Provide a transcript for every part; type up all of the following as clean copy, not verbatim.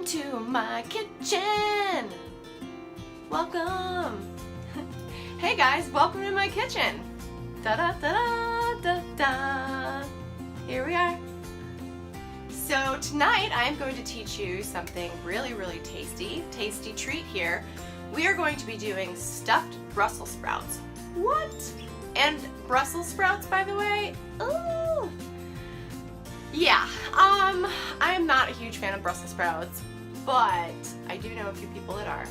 to my kitchen. Welcome. Hey guys, welcome to my kitchen. Da da da da da da. Here we are. So tonight I'm going to teach you something really tasty treat here. We are going to be doing stuffed Brussels sprouts. What? And Brussels sprouts, by the way? Ooh. Yeah, I'm not a huge fan of Brussels sprouts, but I do know a few people that are.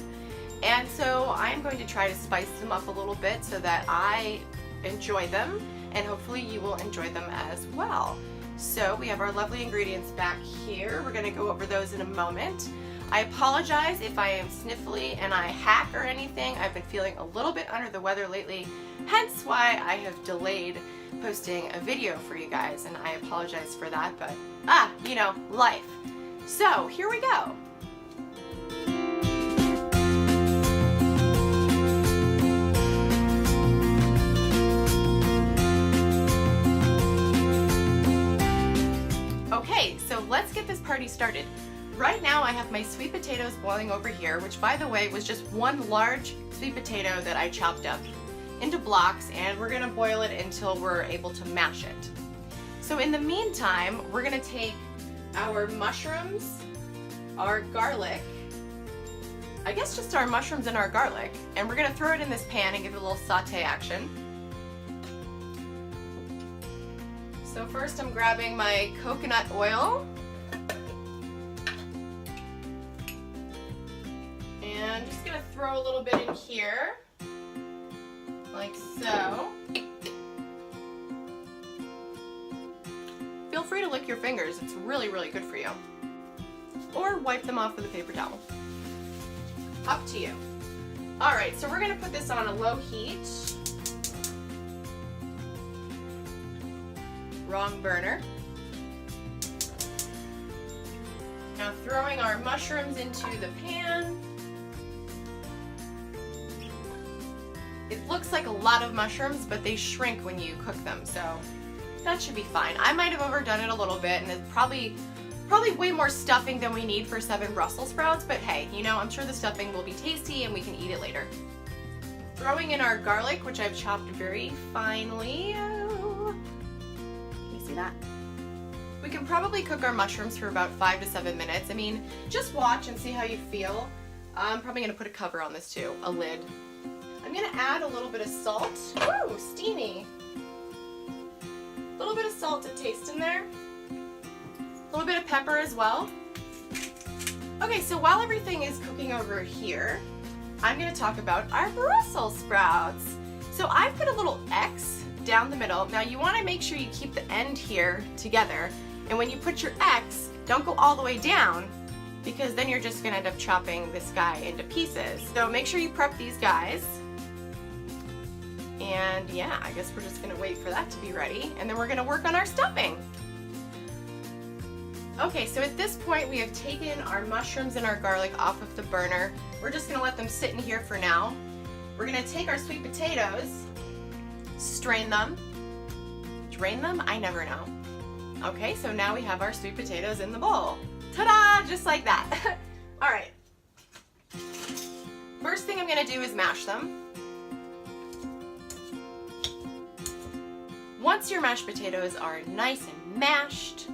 And so I'm going to try to spice them up a little bit so that I enjoy them, and hopefully you will enjoy them as well. So we have our lovely ingredients back here. We're gonna go over those in a moment. I apologize if I am sniffly and I hack or anything. I've been feeling a little bit under the weather lately, hence why I have delayed posting a video for you guys, and I apologize for that, but you know, life. So here we go. Okay, so let's get this party started. Right now I have my sweet potatoes boiling over here, which by the way was just one large sweet potato that I chopped up into blocks, and we're gonna boil it until we're able to mash it. So in the meantime, we're gonna take our mushrooms, our garlic, I guess just our mushrooms and our garlic, and we're gonna throw it in this pan and give it a little saute action. So first I'm grabbing my coconut oil. And I'm just gonna throw a little bit in here, like so. Feel free to lick your fingers, it's really good for you. Or wipe them off with a paper towel. Up to you. Alright, so we're gonna put this on a low heat. Wrong burner. Now throwing our mushrooms into the pan. It looks like a lot of mushrooms, but they shrink when you cook them, so that should be fine. I might have overdone it a little bit, and it's probably way more stuffing than we need for 7 Brussels sprouts, but hey, you know, I'm sure the stuffing will be tasty and we can eat it later. Throwing in our garlic, which I've chopped very finely. Can you see that? We can probably cook our mushrooms for about 5 to 7 minutes. I mean, just watch and see how you feel. I'm probably gonna put a cover on this too, a lid. I'm gonna add a little bit of salt. Ooh, steamy. A little bit of salt to taste in there. A little bit of pepper as well. Okay, so while everything is cooking over here, I'm gonna talk about our Brussels sprouts. So I've put a little X down the middle. Now you wanna make sure you keep the end here together, and when you put your X, don't go all the way down, because then you're just gonna end up chopping this guy into pieces. So make sure you prep these guys. And yeah, I guess we're just gonna wait for that to be ready, and then we're gonna work on our stuffing. Okay, so at this point we have taken our mushrooms and our garlic off of the burner. We're just gonna let them sit in here for now. We're gonna take our sweet potatoes, strain them, drain them, I never know. Okay, so now we have our sweet potatoes in the bowl. Ta-da! Just like that. All right. First thing I'm gonna do is mash them. Once your mashed potatoes are nice and mashed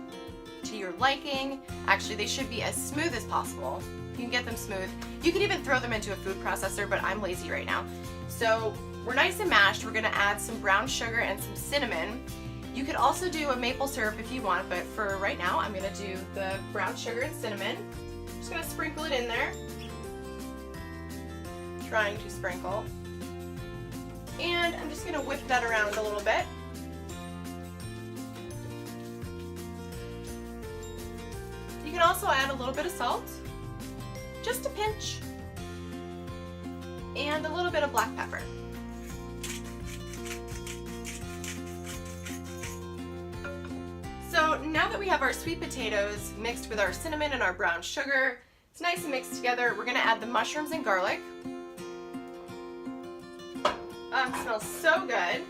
to your liking, actually they should be as smooth as possible. You can get them smooth. You can even throw them into a food processor, but I'm lazy right now. So we're nice and mashed. We're gonna add some brown sugar and some cinnamon. You could also do a maple syrup if you want, but for right now I'm gonna do the brown sugar and cinnamon. Just gonna sprinkle it in there. Trying to sprinkle. And I'm just gonna whip that around a little bit. You can also add a little bit of salt, just a pinch, and a little bit of black pepper. So now that we have our sweet potatoes mixed with our cinnamon and our brown sugar, it's nice and mixed together, we're gonna add the mushrooms and garlic. It smells so good.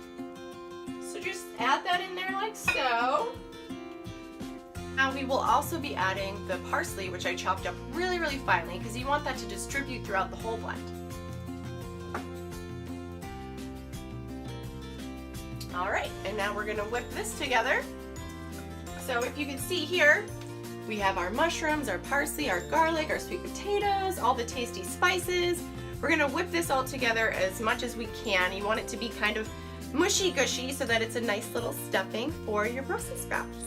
So just add that in there like so. Now we will also be adding the parsley, which I chopped up really, really finely because you want that to distribute throughout the whole blend. All right, and now we're gonna whip this together. So if you can see here, we have our mushrooms, our parsley, our garlic, our sweet potatoes, all the tasty spices. We're gonna whip this all together as much as we can. You want it to be kind of mushy gushy so that it's a nice little stuffing for your Brussels sprouts.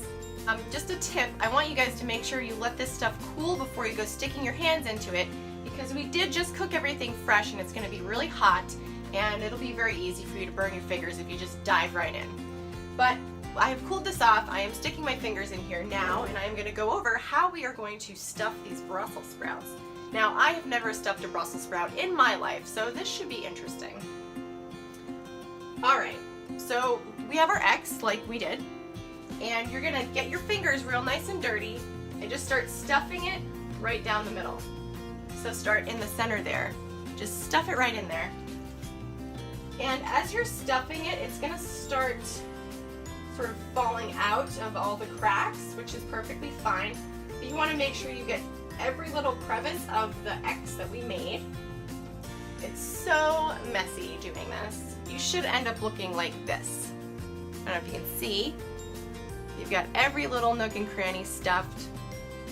Just a tip, I want you guys to make sure you let this stuff cool before you go sticking your hands into it, because we did just cook everything fresh and it's gonna be really hot and it'll be very easy for you to burn your fingers if you just dive right in. But I have cooled this off. I am sticking my fingers in here now and I am gonna go over how we are going to stuff these Brussels sprouts. Now, I have never stuffed a Brussels sprout in my life, so this should be interesting. All right, so we have our X like we did. And you're gonna get your fingers real nice and dirty and just start stuffing it right down the middle. So start in the center there. Just stuff it right in there. And as you're stuffing it, it's gonna start sort of falling out of all the cracks, which is perfectly fine. But you wanna make sure you get every little crevice of the X that we made. It's so messy doing this. You should end up looking like this. I don't know if you can see. You've got every little nook and cranny stuffed.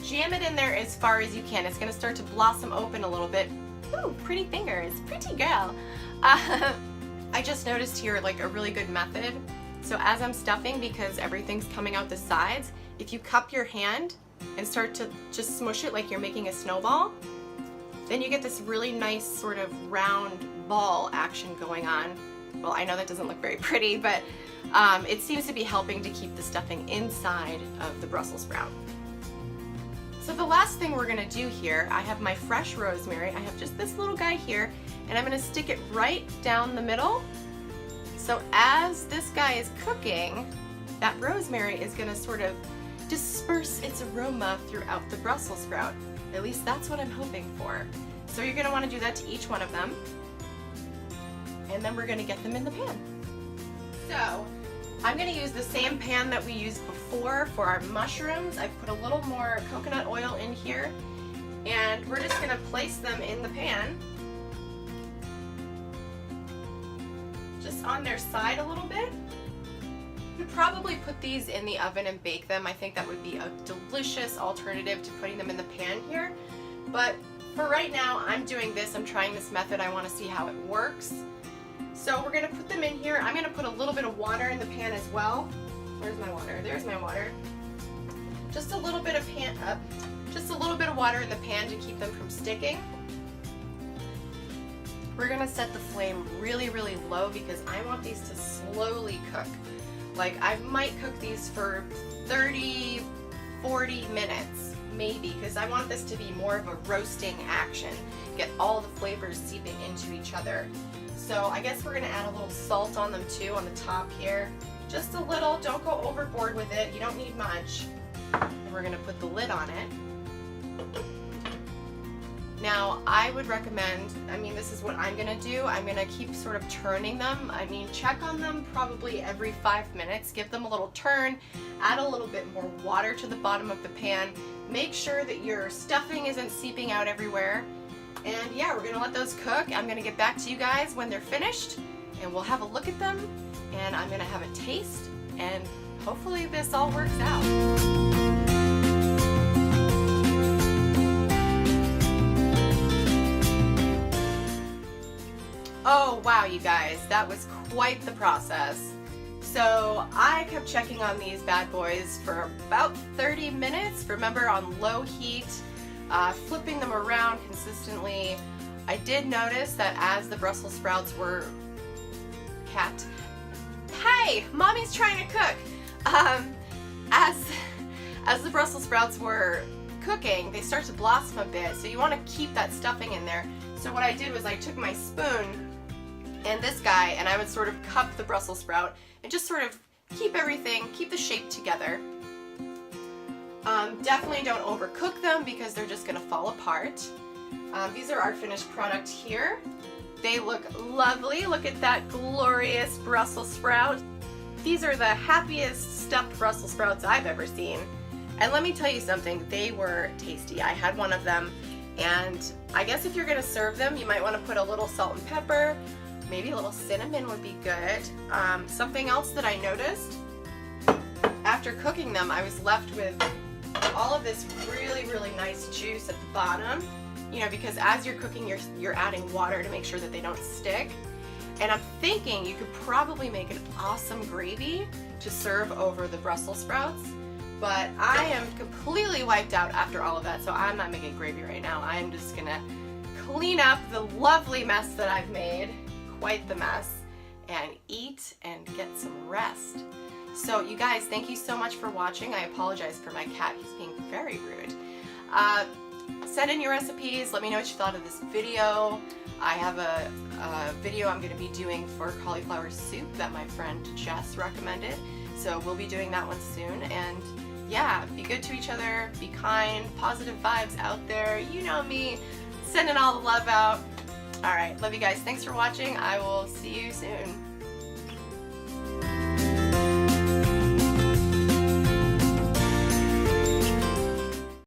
Jam it in there as far as you can. It's gonna start to blossom open a little bit. Ooh, pretty fingers, pretty girl. I just noticed here like a really good method. So as I'm stuffing, because everything's coming out the sides, if you cup your hand and start to just smush it like you're making a snowball, then you get this really nice sort of round ball action going on. Well, I know that doesn't look very pretty, but it seems to be helping to keep the stuffing inside of the Brussels sprout. So the last thing we're gonna do here, I have my fresh rosemary. I have just this little guy here, and I'm gonna stick it right down the middle. So as this guy is cooking, that rosemary is gonna sort of disperse its aroma throughout the Brussels sprout. At least that's what I'm hoping for. So you're gonna wanna do that to each one of them. And then we're gonna get them in the pan. So I'm gonna use the same pan that we used before for our mushrooms. I've put a little more coconut oil in here, and we're just gonna place them in the pan. Just on their side a little bit. You could probably put these in the oven and bake them. I think that would be a delicious alternative to putting them in the pan here. But for right now, I'm doing this. I'm trying this method. I wanna see how it works. So we're gonna put them in here. I'm gonna put a little bit of water in the pan as well. Where's my water? There's my water. Just a little bit of water in the pan to keep them from sticking. We're gonna set the flame really, really low because I want these to slowly cook. Like I might cook these for 30, 40 minutes, maybe, because I want this to be more of a roasting action. Get all the flavors seeping into each other. So I guess we're gonna add a little salt on them too, on the top here. Just a little, don't go overboard with it. You don't need much. And we're gonna put the lid on it. Now, I would recommend, this is what I'm gonna do. I'm gonna keep sort of turning them. Check on them probably every 5 minutes. Give them a little turn, add a little bit more water to the bottom of the pan. Make sure that your stuffing isn't seeping out everywhere. And yeah, we're gonna let those cook. I'm gonna get back to you guys when they're finished, and we'll have a look at them, and I'm gonna have a taste, and hopefully this all works out. Oh wow, you guys, that was quite the process. So I kept checking on these bad boys for about 30 minutes, remember, on low heat, flipping them around consistently. I did notice that as the Brussels sprouts were... Hey, mommy's trying to cook! As the Brussels sprouts were cooking, they start to blossom a bit, so you want to keep that stuffing in there. So what I did was I took my spoon and this guy, and I would sort of cup the Brussels sprout and just sort of keep the shape together. Definitely don't overcook them because they're just gonna fall apart. These are our finished product here. They look lovely. Look at that glorious Brussels sprout. These are the happiest stuffed Brussels sprouts I've ever seen. And let me tell you something, they were tasty. I had one of them, and I guess if you're gonna serve them, you might wanna put a little salt and pepper, maybe a little cinnamon would be good. Something else that I noticed, after cooking them, I was left with all of this really, really nice juice at the bottom, you know, because as you're cooking, you're adding water to make sure that they don't stick. And I'm thinking you could probably make an awesome gravy to serve over the Brussels sprouts, but I am completely wiped out after all of that, so I'm not making gravy right now. I'm just gonna clean up the lovely mess that I've made, quite the mess, and eat and get some rest. So you guys, thank you so much for watching. I apologize for my cat, he's being very rude. Send in your recipes, let me know what you thought of this video. I have a video I'm going to be doing for cauliflower soup that my friend Jess recommended, so we'll be doing that one soon. And yeah, be good to each other, be kind, positive vibes out there, you know me, sending all the love out. Alright, love you guys, thanks for watching, I will see you soon.